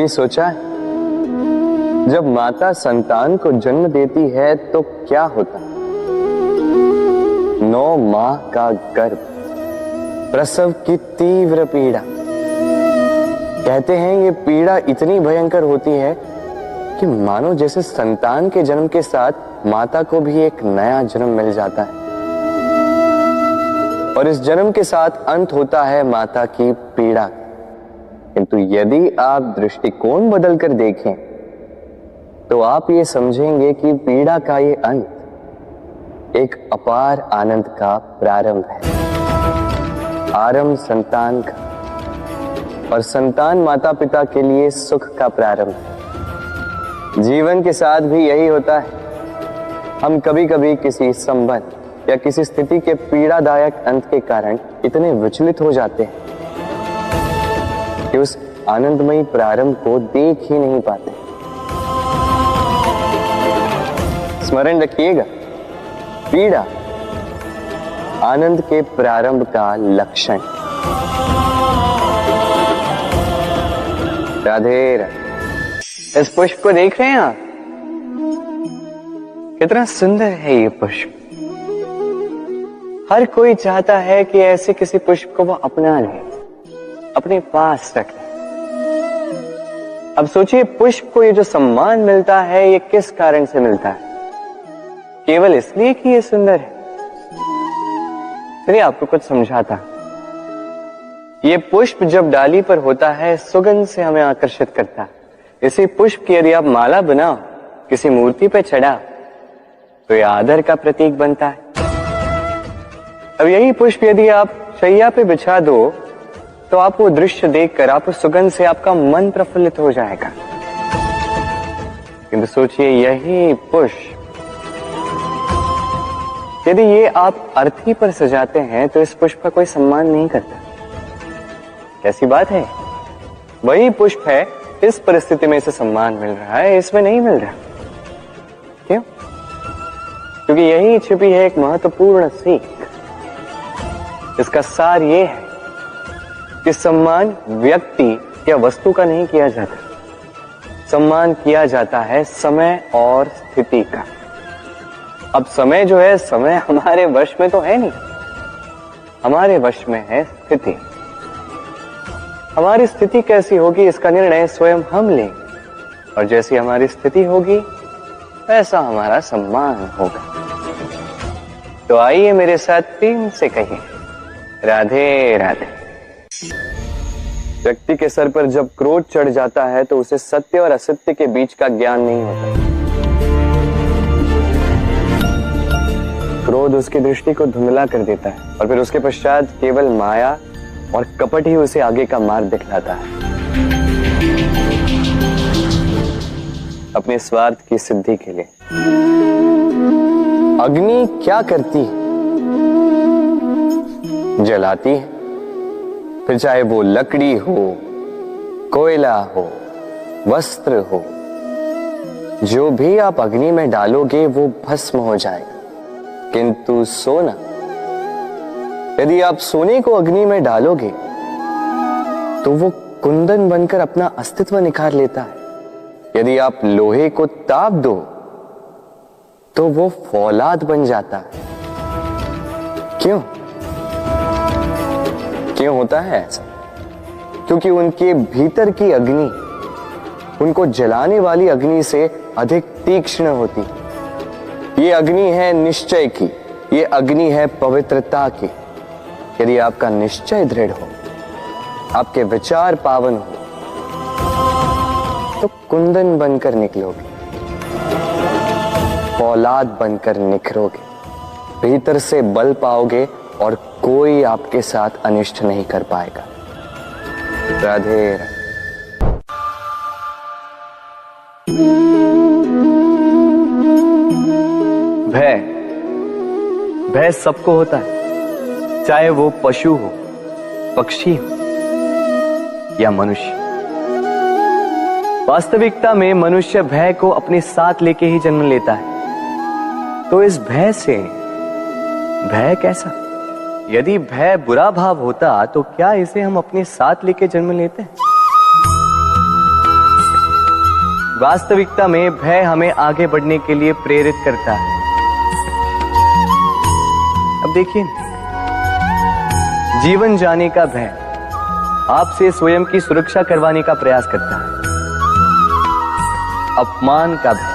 कभी सोचा है जब माता संतान को जन्म देती है तो क्या होता है? 9 माह का गर्भ, प्रसव की तीव्र पीड़ा। कहते हैं ये पीड़ा इतनी भयंकर होती है कि मानो जैसे संतान के जन्म के साथ माता को भी एक नया जन्म मिल जाता है और इस जन्म के साथ अंत होता है माता की पीड़ा। किंतु यदि आप दृष्टिकोण बदलकर देखें तो आप ये समझेंगे कि पीड़ा का ये अंत एक अपार आनंद का प्रारंभ है। आरंभ संतान का और संतान माता पिता के लिए सुख का प्रारंभ है। जीवन के साथ भी यही होता है। हम कभी कभी किसी संबंध या किसी स्थिति के पीड़ादायक अंत के कारण इतने विचलित हो जाते हैं कि उस आनंदमयी प्रारंभ को देख ही नहीं पाते। स्मरण रखिएगा, पीड़ा आनंद के प्रारंभ का लक्षण। राधे राधे। इस पुष्प को देख रहे हैं आप? कितना सुंदर है ये पुष्प। हर कोई चाहता है कि ऐसे किसी पुष्प को वो अपना ले, अपने पास रख ले। अब सोचिए, पुष्प को ये जो सम्मान मिलता है ये किस कारण से मिलता है? केवल इसलिए कि ये सुंदर है? चलिए आपको कुछ समझाता। ये पुष्प जब डाली पर होता है सुगंध से हमें आकर्षित करता है। इसी पुष्प की यदि आप माला बनाओ, किसी मूर्ति पे चढ़ाओ तो ये आदर का प्रतीक बनता है। अब यही पुष्प यदि आप शैया पे बिछा दो तो आप वो दृश्य देखकर, आप उस सुगंध से आपका मन प्रफुल्लित हो जाएगा। किंतु सोचिए, यही पुष्प यदि ये आप अर्थी पर सजाते हैं तो इस पुष्प का कोई सम्मान नहीं करता। कैसी बात है? वही पुष्प है, इस परिस्थिति में इसे सम्मान मिल रहा है, इसमें नहीं मिल रहा। क्यों? क्योंकि यही छिपी है एक महत्वपूर्ण सीख। इसका सार ये है कि सम्मान व्यक्ति या वस्तु का नहीं किया जाता, सम्मान किया जाता है समय और स्थिति का। अब समय जो है, समय हमारे वश में तो है नहीं, हमारे वश में है स्थिति। हमारी स्थिति कैसी होगी इसका निर्णय स्वयं हम लेंगे और जैसी हमारी स्थिति होगी वैसा हमारा सम्मान होगा। तो आइए मेरे साथ प्रेम से कहिए, राधे राधे। व्यक्ति के सर पर जब क्रोध चढ़ जाता है तो उसे सत्य और असत्य के बीच का ज्ञान नहीं होता। क्रोध उसकी दृष्टि को धुंधला कर देता है और फिर उसके पश्चात केवल माया और कपट ही उसे आगे का मार्ग दिखलाता है। अपने स्वार्थ की सिद्धि के लिए अग्नि क्या करती है? जलाती है। फिर चाहे वो लकड़ी हो, कोयला हो, वस्त्र हो, जो भी आप अग्नि में डालोगे वो भस्म हो जाएगा। किंतु सोना, यदि आप सोने को अग्नि में डालोगे तो वो कुंदन बनकर अपना अस्तित्व निखार लेता है। यदि आप लोहे को ताप दो तो वो फौलाद बन जाता है। क्यों? क्यों होता है ऐसा? क्योंकि उनके भीतर की अग्नि उनको जलाने वाली अग्नि से अधिक तीक्ष्ण होती है। ये अग्नि है निश्चय की, ये अग्नि है पवित्रता की। यदि आपका निश्चय दृढ़ हो, आपके विचार पावन हो, तो कुंदन बनकर निकलोगे, फौलाद बनकर निखरोगे, भीतर से बल पाओगे और कोई आपके साथ अनिष्ट नहीं कर पाएगा। राधे राधे। भय सबको होता है, चाहे वो पशु हो, पक्षी हो या मनुष्य। वास्तविकता में मनुष्य भय को अपने साथ लेके ही जन्म लेता है। तो इस भय से, भय कैसा? यदि भय बुरा भाव होता तो क्या इसे हम अपने साथ लेके जन्म लेते हैं? वास्तविकता में भय हमें आगे बढ़ने के लिए प्रेरित करता है। अब देखिए, जीवन जाने का भय आपसे स्वयं की सुरक्षा करवाने का प्रयास करता है। अपमान का भय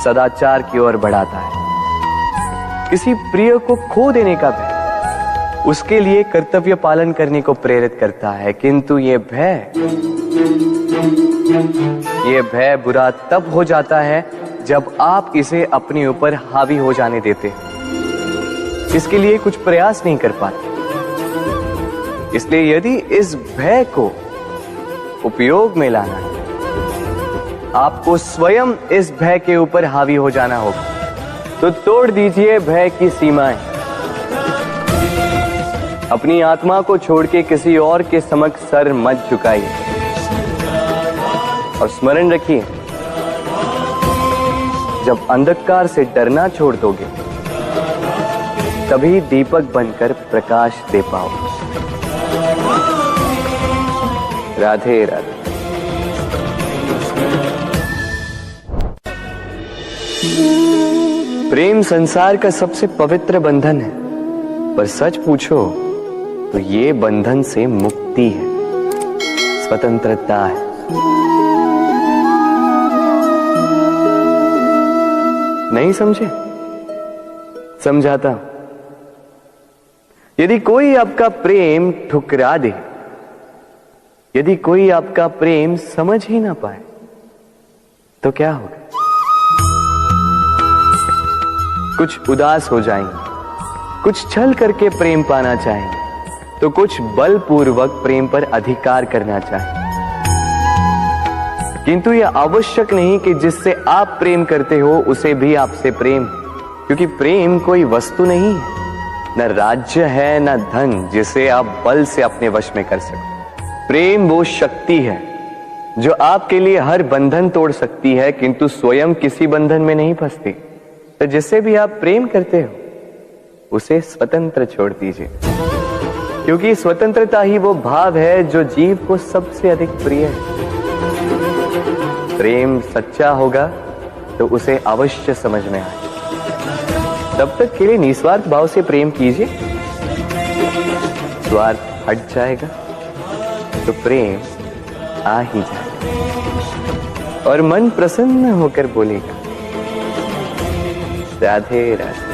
सदाचार की ओर बढ़ाता है। किसी प्रिय को खो देने का भय उसके लिए कर्तव्य पालन करने को प्रेरित करता है। किंतु ये भय बुरा तब हो जाता है जब आप इसे अपने ऊपर हावी हो जाने देते हैं, इसके लिए कुछ प्रयास नहीं कर पाते। इसलिए यदि इस भय को उपयोग में लाना है, आपको स्वयं इस भय के ऊपर हावी हो जाना होगा। तो तोड़ दीजिए भय की सीमाएं। अपनी आत्मा को छोड़ के किसी और के समक्ष सर मत झुकाइए और स्मरण रखिए, जब अंधकार से डरना छोड़ दोगे तभी दीपक बनकर प्रकाश दे पाओगे। राधे राधे। प्रेम संसार का सबसे पवित्र बंधन है, पर सच पूछो तो ये बंधन से मुक्ति है, स्वतंत्रता है। नहीं समझे? समझाता हूं। यदि कोई आपका प्रेम ठुकरा दे, यदि कोई आपका प्रेम समझ ही ना पाए, तो क्या होगा? कुछ उदास हो जाएंगे, कुछ छल करके प्रेम पाना चाहेंगे, तो कुछ बलपूर्वक प्रेम पर अधिकार करना चाहेंगे। किंतु यह आवश्यक नहीं कि जिससे आप प्रेम करते हो उसे भी आपसे प्रेम, क्योंकि प्रेम कोई वस्तु नहीं है, न राज्य है, न धन जिसे आप बल से अपने वश में कर सको। प्रेम वो शक्ति है जो आपके लिए हर बंधन तोड़ सकती है, किंतु स्वयं किसी बंधन में नहीं फंसती। तो जिससे भी आप प्रेम करते हो उसे स्वतंत्र छोड़ दीजिए, क्योंकि स्वतंत्रता ही वो भाव है जो जीव को सबसे अधिक प्रिय है। प्रेम सच्चा होगा तो उसे अवश्य समझ में आए। तब तक के लिए निस्वार्थ भाव से प्रेम कीजिए, स्वार्थ हट जाएगा तो प्रेम आ ही जाएगा और मन प्रसन्न होकर बोलेगा, राधे राधे।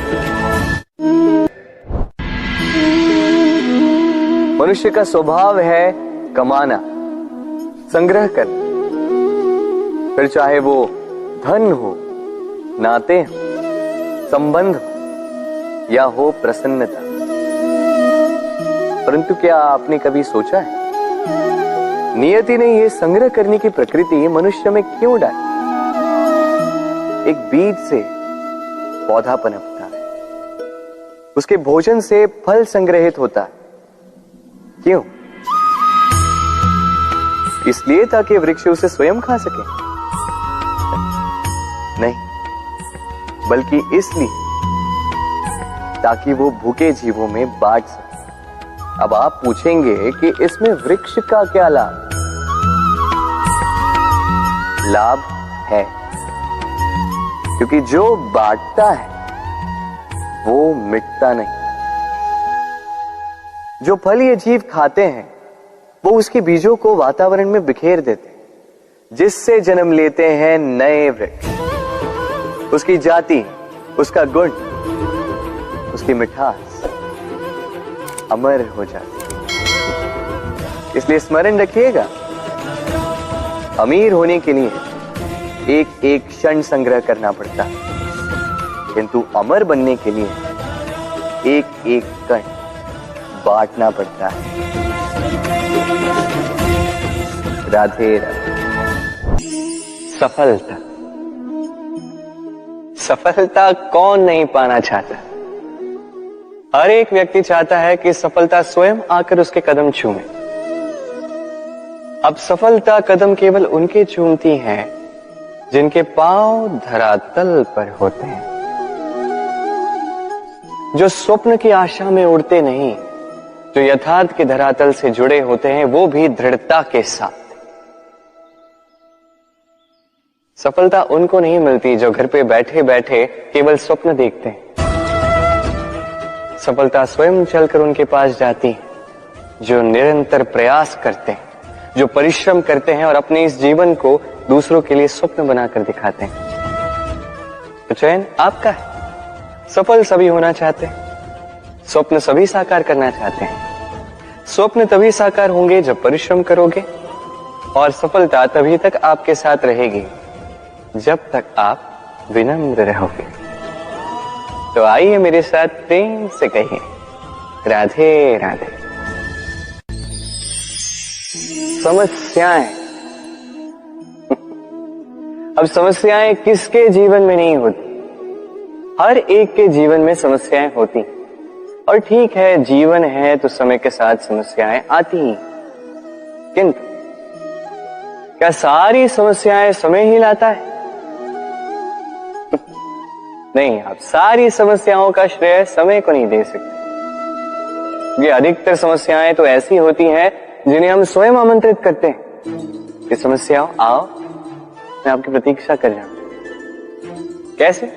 मनुष्य का स्वभाव है कमाना, संग्रह करना, फिर चाहे वो धन हो, नाते हो, संबंध हो या हो प्रसन्नता। परंतु क्या आपने कभी सोचा है, नियति ने यह संग्रह करने की प्रकृति मनुष्य में क्यों डाली? एक बीज से पौधा पनपता है, उसके भोजन से फल संग्रहित होता है। क्यों? इसलिए ताकि वृक्ष उसे स्वयं खा सके? नहीं, बल्कि इसलिए ताकि वो भूखे जीवों में बांट सके। अब आप पूछेंगे कि इसमें वृक्ष का क्या लाभ? लाभ है, क्योंकि जो बांटता है वो मिटता नहीं। जो फल ये जीव खाते हैं वो उसके बीजों को वातावरण में बिखेर देते हैं, जिससे जन्म लेते हैं नए वृक्ष। उसकी जाति, उसका गुण, उसकी मिठास अमर हो जाती है। इसलिए स्मरण रखिएगा, अमीर होने के लिए एक एक क्षण संग्रह करना पड़ता है, किंतु अमर बनने के लिए एक एक कण बांटना पड़ता है। राधे राधे। सफलता, सफलता कौन नहीं पाना चाहता? हर एक व्यक्ति चाहता है कि सफलता स्वयं आकर उसके कदम छूमे। अब सफलता कदम केवल उनके चूमती हैं जिनके पांव धरातल पर होते हैं, जो स्वप्न की आशा में उड़ते नहीं, जो यथार्थ के धरातल से जुड़े होते हैं, वो भी दृढ़ता के साथ। सफलता उनको नहीं मिलती जो घर पे बैठे बैठे केवल स्वप्न देखते हैं। सफलता स्वयं चलकर उनके पास जाती है, जो निरंतर प्रयास करते हैं, जो परिश्रम करते हैं और अपने इस जीवन को दूसरों के लिए स्वप्न बनाकर दिखाते हैं। तो चयन आपका है। सफल सभी होना चाहते हैं, स्वप्न सभी साकार करना चाहते हैं। स्वप्न तभी साकार होंगे जब परिश्रम करोगे, और सफलता तभी तक आपके साथ रहेगी जब तक आप विनम्र रहोगे। तो आइए मेरे साथ प्रेम से कहिए, राधे राधे। समस्याएं। अब समस्याएं किसके जीवन में नहीं होती? हर एक के जीवन में समस्याएं होती। और ठीक है, जीवन है तो समय के साथ समस्याएं आती ही। किंतु क्या सारी समस्याएं समय ही लाता है? नहीं, आप सारी समस्याओं का श्रेय समय को नहीं दे सकते। ये अधिकतर समस्याएं तो ऐसी होती हैं जिन्हें हम स्वयं आमंत्रित करते हैं कि समस्याओं आओ, मैं आपकी प्रतीक्षा कर रहा हूं। कैसे?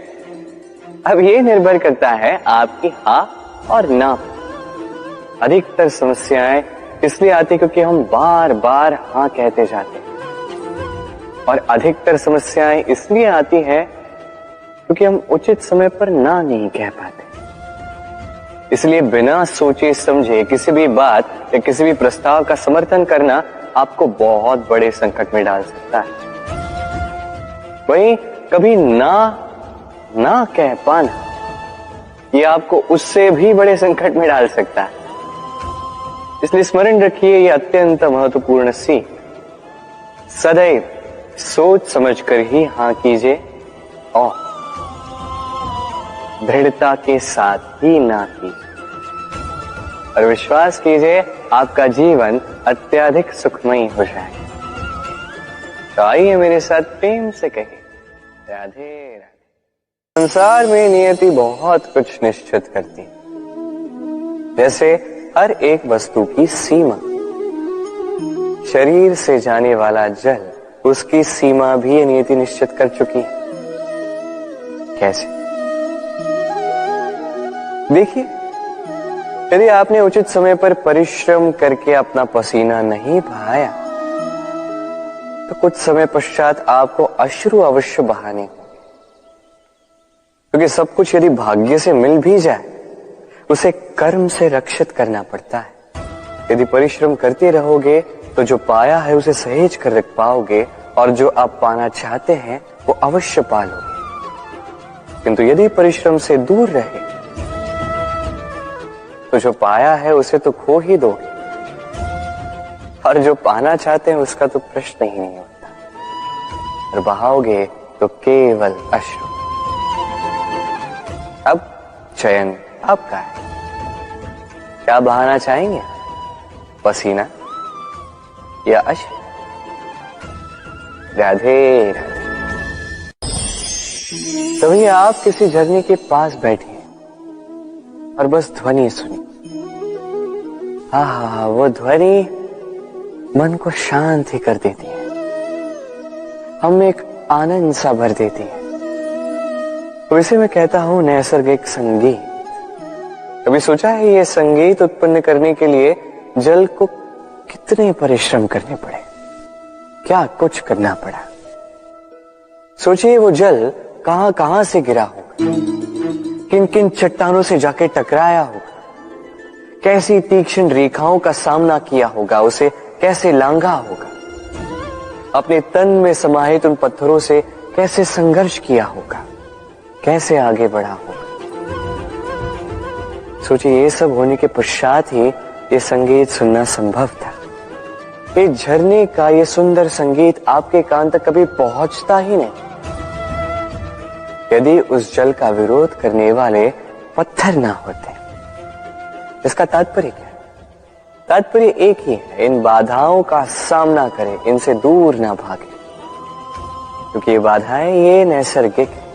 अब ये निर्भर करता है आपकी हाँ और ना। अधिकतर समस्याएं इसलिए आती क्योंकि हम बार बार हाँ कहते जाते हैं, और अधिकतर समस्याएं इसलिए आती हैं क्योंकि हम उचित समय पर ना नहीं कह पाते। इसलिए बिना सोचे समझे किसी भी बात या किसी भी प्रस्ताव का समर्थन करना आपको बहुत बड़े संकट में डाल सकता है। वहीं कभी ना कह पाना ये आपको उससे भी बड़े संकट में डाल सकता है। इसलिए स्मरण रखिए, ये अत्यंत महत्वपूर्ण सीख। सदैव सोच समझकर ही हाँ कीजिए और दृढ़ता के साथ ही ना कीजिए, और विश्वास कीजिए आपका जीवन अत्यधिक सुखमयी हो जाएगा। तो आइए मेरे साथ प्रेम से कहिए, राधे राधे। संसार में नियति बहुत कुछ निश्चित करती है, जैसे हर एक वस्तु की सीमा। शरीर से जाने वाला जल, उसकी सीमा भी ये नियति निश्चित कर चुकी है। कैसे? देखिए, यदि आपने उचित समय पर परिश्रम करके अपना पसीना नहीं बहाया तो कुछ समय पश्चात आपको अश्रु अवश्य बहाने होंगे। क्योंकि सब कुछ यदि भाग्य से मिल भी जाए, उसे कर्म से रक्षित करना पड़ता है। यदि परिश्रम करते रहोगे तो जो पाया है उसे सहेज कर रख पाओगे, और जो आप पाना चाहते हैं वो अवश्य पालोगे। किंतु यदि परिश्रम से दूर रहे तो जो पाया है उसे तो खो ही दोगे, और जो पाना चाहते हैं उसका तो प्रश्न ही नहीं होता, और बहाओगे तो केवल अश्रु। अब चयन आपका है। क्या बहाना चाहेंगे? पसीना या अश्रु? राधे राधे। तभी आप किसी झरने के पास बैठे और बस ध्वनि सुनी। हाँ, वो ध्वनि मन को शांत ही कर देती है, हम एक आनंद सा भर देती है। तो इसे मैं कहता हूं नैसर्गिक संगीत। कभी सोचा है ये संगीत उत्पन्न करने के लिए जल को कितने परिश्रम करने पड़े, क्या कुछ करना पड़ा? सोचिए वो जल कहां कहां से गिरा होगा, किन किन चट्टानों से जाके टकराया होगा, कैसी तीक्ष्ण रेखाओं का सामना किया होगा, उसे कैसे लांघा होगा, अपने तन में समाहित उन पत्थरों से कैसे संघर्ष किया होगा, कैसे आगे बढ़ा होगा। सोचिए, ये सब होने के पश्चात ही ये संगीत सुनना संभव था। ये झरने का ये सुंदर संगीत आपके कान तक कभी पहुंचता ही नहीं यदि उस जल का विरोध करने वाले पत्थर ना होते। इसका तात्पर्य क्या है? तात्पर्य एक ही है, इन बाधाओं का सामना करें, इनसे दूर ना भागे, क्योंकि ये बाधाएं ये नैसर्गिक है।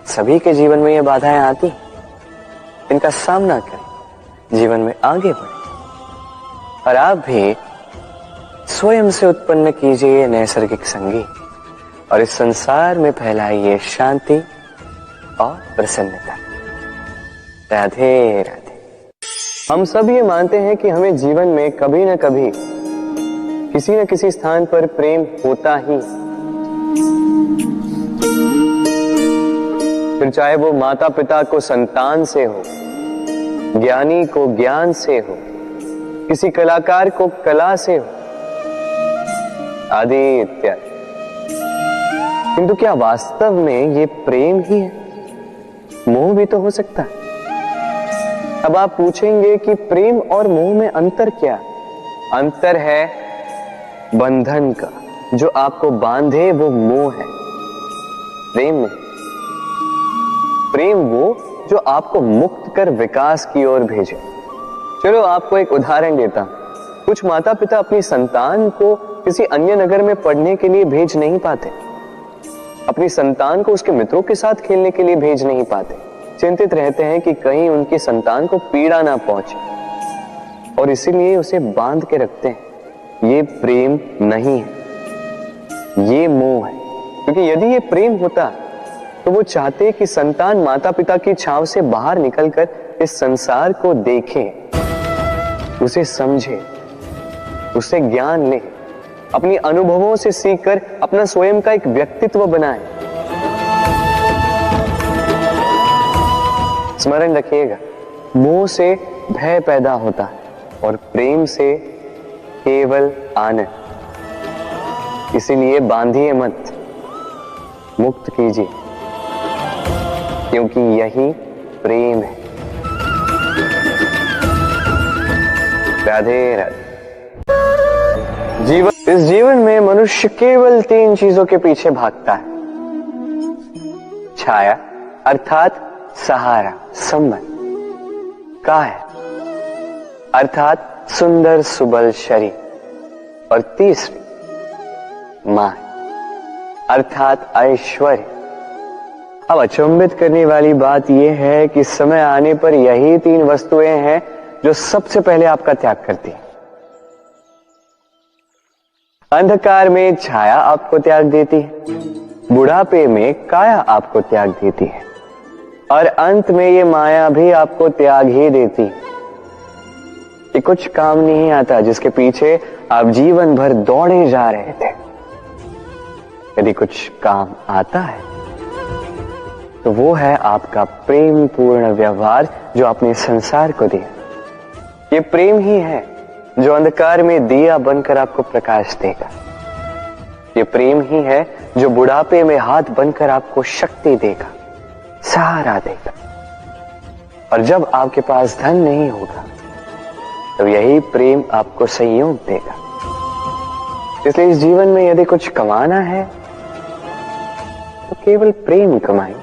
सभी के जीवन में ये बाधाएं आती, इनका सामना करें, जीवन में आगे बढ़े। और आप भी स्वयं से उत्पन्न कीजिए नैसर्गिक संगीत, और इस संसार में फैलाइए शांति और प्रसन्नता। राधे राधे। हम सब ये मानते हैं कि हमें जीवन में कभी न कभी किसी न किसी स्थान पर प्रेम होता ही, फिर चाहे वो माता पिता को संतान से हो, ज्ञानी को ज्ञान से हो, किसी कलाकार को कला से हो, आदि इत्यादि। किंतु क्या वास्तव में ये प्रेम ही है? मोह भी तो हो सकता है। अब आप पूछेंगे कि प्रेम और मोह में अंतर क्या? अंतर है बंधन का। जो आपको बांधे वो मोह है, प्रेम नहीं। प्रेम वो जो आपको मुक्त कर विकास की ओर भेजे। चलो आपको एक उदाहरण देता हूं। कुछ माता पिता अपनी संतान को किसी अन्य नगर में पढ़ने के लिए भेज नहीं पाते, अपनी संतान को उसके मित्रों के साथ खेलने के लिए भेज नहीं पाते। चिंतित रहते हैं कि कहीं उनकी संतान को पीड़ा ना पहुंचे, और इसीलिए उसे बांध के रखते हैं। ये प्रेम नहीं है, ये मोह है। क्योंकि यदि ये प्रेम होता तो वो चाहते कि संतान माता पिता की छांव से बाहर निकलकर इस संसार को देखे, उसे समझे, उससे ज्ञान ले, अपनी अनुभवों से सीखकर अपना स्वयं का एक व्यक्तित्व बनाए। स्मरण रखिएगा, मोह से भय पैदा होता है और प्रेम से केवल आनंद। इसीलिए बांधिए मत, मुक्त कीजिए, क्योंकि यही प्रेम है। राधे राधे। इस जीवन में मनुष्य केवल 3 चीजों के पीछे भागता है। छाया अर्थात सहारा, संबंध, काया अर्थात सुंदर सुबल शरीर, और तीसरी माया अर्थात ऐश्वर्य। अब अचंभित करने वाली बात यह है कि समय आने पर यही 3 वस्तुएं हैं जो सबसे पहले आपका त्याग करती है। अंधकार में छाया आपको त्याग देती है, बुढ़ापे में काया आपको त्याग देती है, और अंत में ये माया भी आपको त्याग ही देती है। ये कुछ काम नहीं आता जिसके पीछे आप जीवन भर दौड़े जा रहे थे। यदि कुछ काम आता है तो वो है आपका प्रेम पूर्ण व्यवहार जो आपने संसार को दिया। ये प्रेम ही है जो अंधकार में दिया बनकर आपको प्रकाश देगा। ये प्रेम ही है जो बुढ़ापे में हाथ बनकर आपको शक्ति देगा, सहारा देगा। और जब आपके पास धन नहीं होगा तो यही प्रेम आपको संयोग देगा। इसलिए इस जीवन में यदि कुछ कमाना है तो केवल प्रेम कमाएं।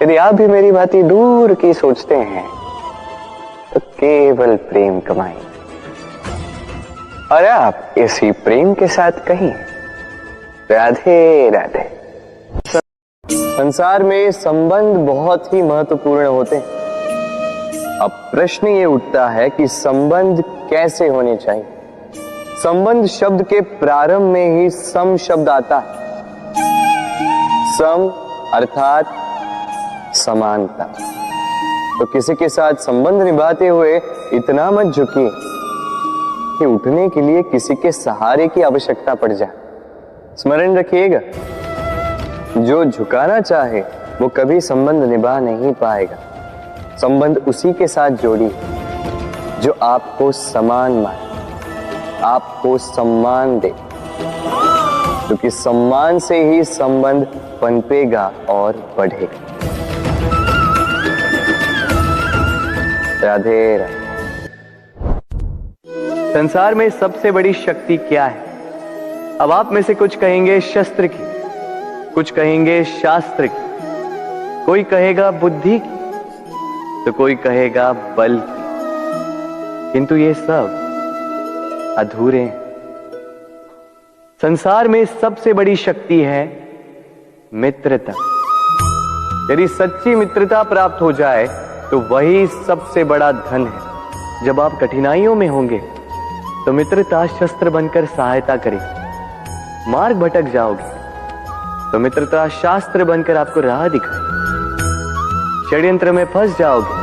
यदि आप भी मेरी बातें दूर की सोचते हैं तो केवल प्रेम कमाएं, और आप इसी प्रेम के साथ कहीं राधे राधे। संसार में संबंध बहुत ही महत्वपूर्ण होते हैं। अब प्रश्न ये उठता है कि संबंध कैसे होने चाहिए। संबंध शब्द के प्रारंभ में ही सम शब्द आता है। सम अर्थात समानता। तो किसी के साथ संबंध निभाते हुए इतना मत झुकिए कि उठने के लिए किसी के सहारे की आवश्यकता पड़ जाए। स्मरण रखिएगा, जो झुकाना चाहे वो कभी संबंध निभा नहीं पाएगा। संबंध उसी के साथ जोड़ी जो आपको समान माने, आपको सम्मान दे, क्योंकि सम्मान से ही संबंध पनपेगा और बढ़ेगा। राधे राधे। संसार में सबसे बड़ी शक्ति क्या है? अब आप में से कुछ कहेंगे शस्त्र की, कुछ कहेंगे शास्त्र की, कोई कहेगा बुद्धि की, तो कोई कहेगा बल की। किंतु ये सब अधूरे हैं। संसार में सबसे बड़ी शक्ति है मित्रता। यदि सच्ची मित्रता प्राप्त हो जाए तो वही सबसे बड़ा धन है। जब आप कठिनाइयों में होंगे तो मित्रता शस्त्र बनकर सहायता करेगी। मार्ग भटक जाओगे तो मित्रता शास्त्र बनकर आपको राह दिखाए। षड्यंत्र में फंस जाओगे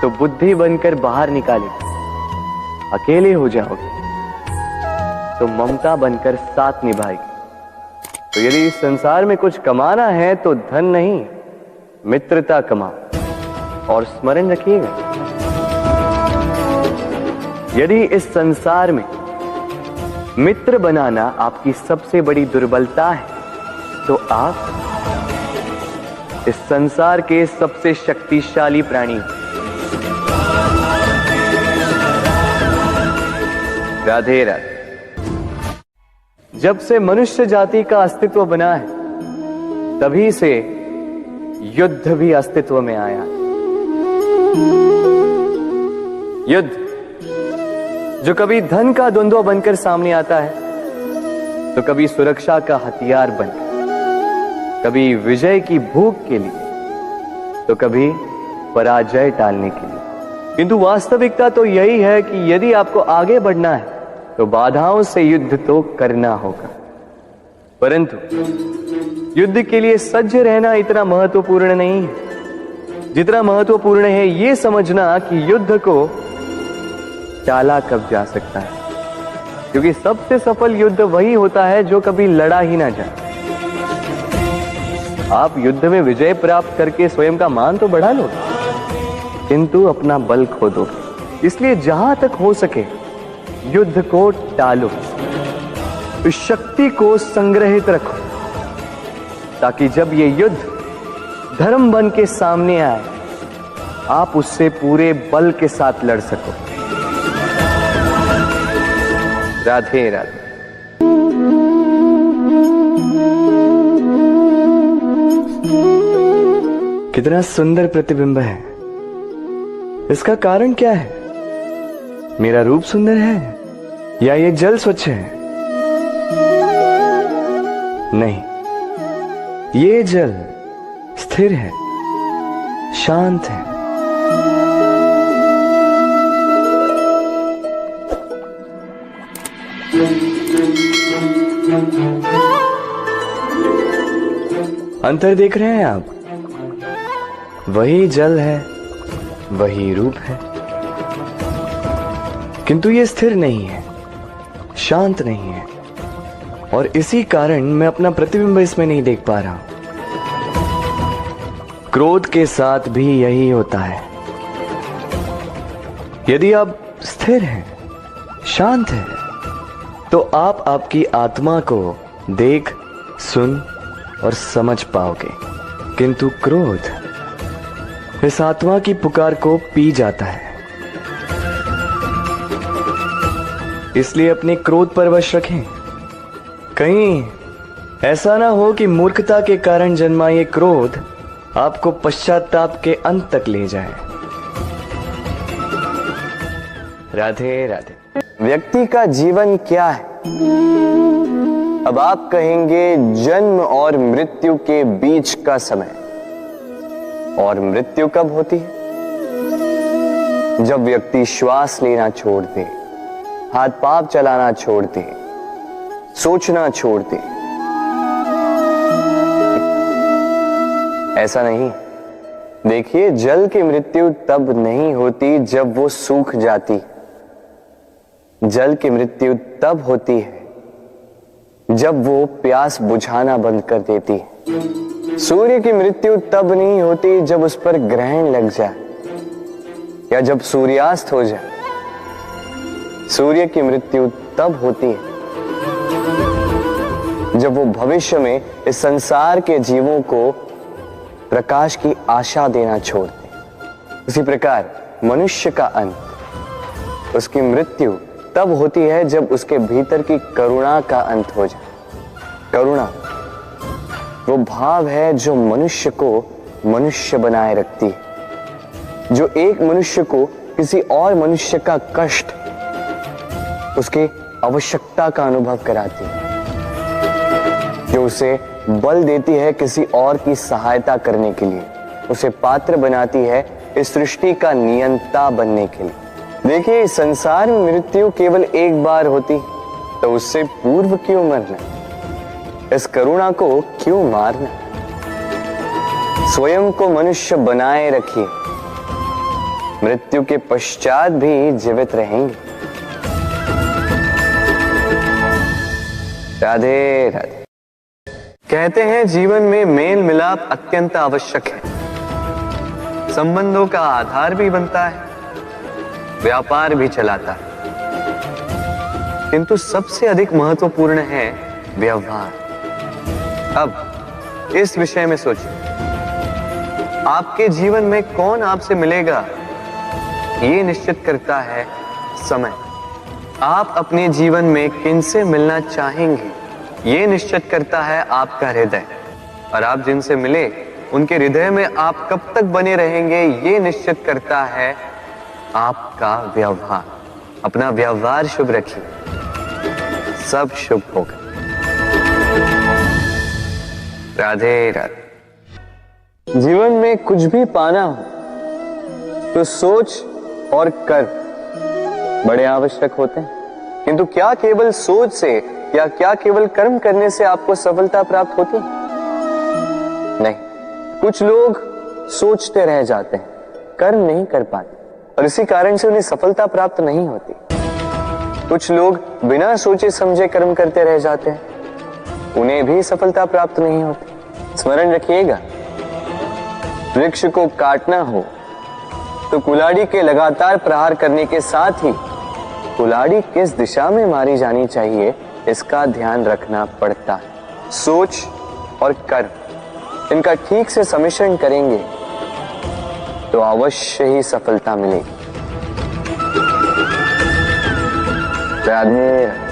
तो बुद्धि बनकर बाहर निकालेगी। अकेले हो जाओगे तो ममता बनकर साथ निभाएगी। तो यदि इस संसार में कुछ कमाना है तो धन नहीं, मित्रता कमाओ। और स्मरण रखिएगा, यदि इस संसार में मित्र बनाना आपकी सबसे बड़ी दुर्बलता है तो आप इस संसार के सबसे शक्तिशाली प्राणी हो। राधे राधे। जब से मनुष्य जाति का अस्तित्व बना है तभी से युद्ध भी अस्तित्व में आया। युद्ध जो कभी धन का द्वंद्व बनकर सामने आता है तो कभी सुरक्षा का हथियार बनकर, कभी विजय की भूख के लिए तो कभी पराजय टालने के लिए। किंतु वास्तविकता तो यही है कि यदि आपको आगे बढ़ना है तो बाधाओं से युद्ध तो करना होगा। परंतु युद्ध के लिए सज्ज रहना इतना महत्वपूर्ण नहीं है जितना महत्वपूर्ण है यह समझना कि युद्ध को टाला कब जा सकता है। क्योंकि सबसे सफल युद्ध वही होता है जो कभी लड़ा ही ना जाए। आप युद्ध में विजय प्राप्त करके स्वयं का मान तो बढ़ा लो, किंतु अपना बल खो दो। इसलिए जहां तक हो सके युद्ध को टालो, इस शक्ति को संग्रहित रखो, ताकि जब ये युद्ध धर्म बन के सामने आए आप उससे पूरे बल के साथ लड़ सको। राधे राधे। कितना सुंदर प्रतिबिंब है। इसका कारण क्या है? मेरा रूप सुंदर है या ये जल स्वच्छ है? नहीं, ये जल स्थिर है, शांत है। अंतर देख रहे हैं आप? वही जल है, वही रूप है, किंतु ये स्थिर नहीं है, शांत नहीं है। और इसी कारण मैं अपना प्रतिबिंब इसमें नहीं देख पा रहा हूं। क्रोध के साथ भी यही होता है। यदि आप स्थिर हैं, शांत हैं, तो आप आपकी आत्मा को देख, सुन और समझ पाओगे। किंतु क्रोध इस आत्मा की पुकार को पी जाता है। इसलिए अपने क्रोध पर वश रखें। कहीं ऐसा ना हो कि मूर्खता के कारण जन्मा ये क्रोध आपको पश्चाताप के अंत तक ले जाए। राधे राधे। व्यक्ति का जीवन क्या है? अब आप कहेंगे जन्म और मृत्यु के बीच का समय। और मृत्यु कब होती है? जब व्यक्ति श्वास लेना छोड़ दे, हाथ पांव चलाना छोड़ दे, सोचना छोड़ दे। ऐसा नहीं। देखिए, जल की मृत्यु तब नहीं होती जब वो सूख जाती। जल की मृत्यु तब होती है जब वो प्यास बुझाना बंद कर देती है। सूर्य की मृत्यु तब नहीं होती जब उस पर ग्रहण लग जाए या जब सूर्यास्त हो जाए। सूर्य की मृत्यु तब होती है जब वो भविष्य में इस संसार के जीवों को प्रकाश की आशा देना छोड़ दे। उसी प्रकार मनुष्य का अंत, उसकी मृत्यु तब होती है जब उसके भीतर की करुणा का अंत हो जाए। करुणा वो भाव है जो मनुष्य को मनुष्य बनाए रखती है, जो एक मनुष्य को किसी और मनुष्य का कष्ट, उसकी आवश्यकता का अनुभव कराती है, जो उसे बल देती है किसी और की सहायता करने के लिए, उसे पात्र बनाती है इस सृष्टि का नियंता बनने के लिए। देखिए, इस संसार में मृत्यु केवल एक बार होती, तो उससे पूर्व क्यों मरना? इस करुणा को क्यों मारना? स्वयं को मनुष्य बनाए रखिए, मृत्यु के पश्चात भी जीवित रहेंगे। राधे राधे। कहते हैं जीवन में मेल मिलाप अत्यंत आवश्यक है, संबंधों का आधार भी बनता है, व्यापार भी चलाता है, किंतु सबसे अधिक महत्वपूर्ण है व्यवहार। अब इस विषय में सोचिए, आपके जीवन में कौन आपसे मिलेगा ये निश्चित करता है समय। आप अपने जीवन में किनसे मिलना चाहेंगे ये निश्चित करता है आपका हृदय, और आप जिनसे मिले उनके हृदय में आप कब तक बने रहेंगे ये निश्चित करता है आपका व्यवहार। अपना व्यवहार शुभ रखिए, सब शुभ होगा। राधे राधे। जीवन में कुछ भी पाना हो तो सोच और कर बड़े आवश्यक होते हैं, किंतु क्या केवल सोच से या क्या केवल कर्म करने से आपको सफलता प्राप्त होती है? नहीं, कुछ लोग सोचते रह जाते हैं, कर्म नहीं कर पाते, और इसी कारण से उन्हें सफलता प्राप्त नहीं होती। कुछ लोग बिना सोचे समझे कर्म करते रह जाते हैं, उन्हें भी सफलता प्राप्त नहीं होती। स्मरण रखिएगा, वृक्ष को काटना हो तो कुल्हाड़ी के लगातार प्रहार करने के साथ ही कुल्हाड़ी किस दिशा में मारी जानी चाहिए इसका ध्यान रखना पड़ता है। सोच और कर्म इनका ठीक से सम्मिश्रण करेंगे तो अवश्य ही सफलता मिलेगी। राधे।